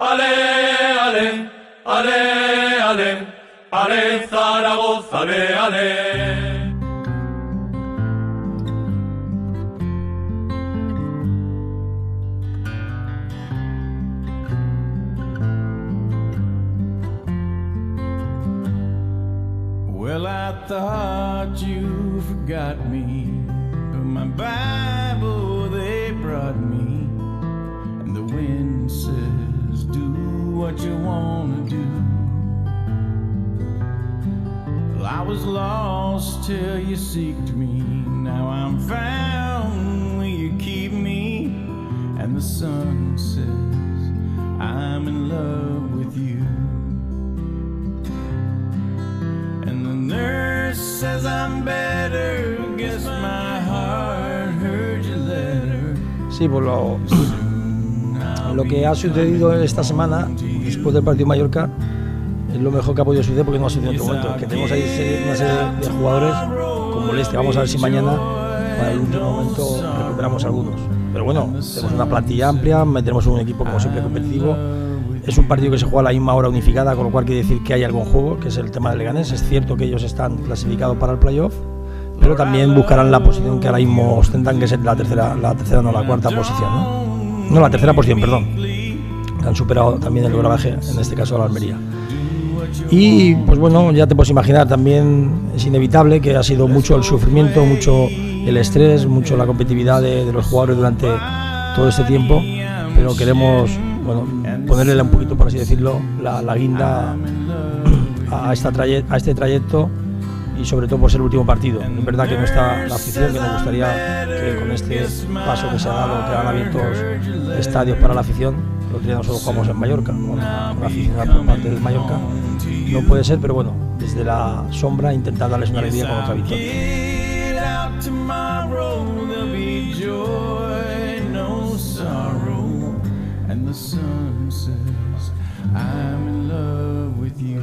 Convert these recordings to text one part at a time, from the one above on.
Ale, ale, ale, ale, ale, Zaragoza, ale, ale. Well, I thought you forgot me, but my Bible they brought me, and the wind says, do what you wanna do. Well, I was lost till you seeked me, now I'm found, will you keep me? And the sun says, I'm in love with you. Nurse says I'm better, guess my heart heard your letter. Sí, pues lo que ha sucedido esta semana, después del partido de Mallorca, es lo mejor que ha podido suceder porque no ha sucedido en otro momento. Que tenemos ahí una serie de jugadores con molestia. Vamos a ver si mañana, para el último momento, recuperamos algunos. Pero bueno, tenemos una plantilla amplia, tenemos un equipo como siempre competitivo. Es un partido que se juega a la misma hora unificada, con lo cual quiere decir que hay algo en juego, que es el tema del Leganés. Es cierto que ellos están clasificados para el playoff, pero también buscarán la posición que ahora mismo ostentan, que es la cuarta posición, ¿no? No, la tercera posición, perdón. Han superado también el Graveje, en este caso a la Almería. Y pues bueno, ya te puedes imaginar, también es inevitable que ha sido mucho el sufrimiento, mucho el estrés, mucho la competitividad de los jugadores durante todo este tiempo, pero queremos, bueno, ponerle un poquito, por así decirlo, la guinda a este trayecto, y sobre todo por ser el último partido. Es verdad que no está la afición, que nos gustaría que con este paso que se ha dado, que han abierto estadios para la afición. El otro día nosotros jugamos en Mallorca, con una aficionada por parte del Mallorca. No puede ser, pero bueno, desde la sombra intentar darles una alegría con otra victoria. And the sun says, I'm in love with you.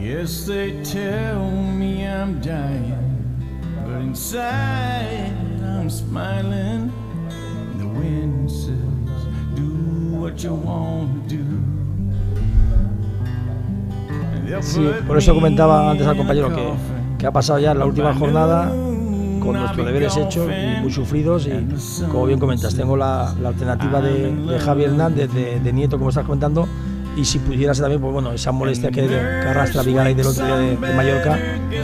Yes, they tell me I'm dying, but inside I'm smiling. The wind says, do what you want to do. Sí, por eso comentaba antes al compañero que ha pasado ya la última jornada con nuestros deberes hechos y muy sufridos, y como bien comentas, tengo la alternativa de Javi Hernández, de Nieto, como estás comentando, y si pudiera ser también, pues bueno, esa molestia que arrastra Vigaray del otro día de Mallorca,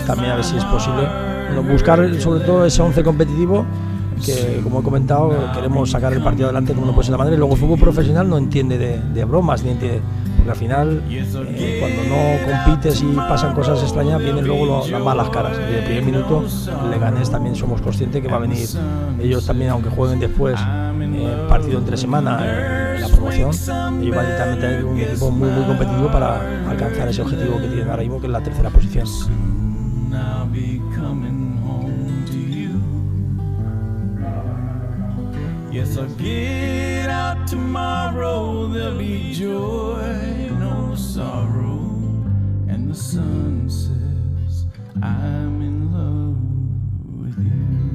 también a ver si es posible. Bueno, buscar sobre todo ese 11 competitivo, que como he comentado, queremos sacar el partido adelante como no puede ser la manera. Y luego el fútbol profesional no entiende de bromas, ni entiende, porque al final cuando no compites y pasan cosas extrañas, vienen luego las malas caras. Desde el primer minuto, el Leganés también somos conscientes que va a venir, ellos también, aunque jueguen después partido entre semana en la promoción, ellos van a también tener un equipo muy competitivo para alcanzar ese objetivo que tienen ahora mismo, que es la tercera posición. Yes, I'll get out tomorrow, there'll be joy, no sorrow, and the sun says, I'm in love with you.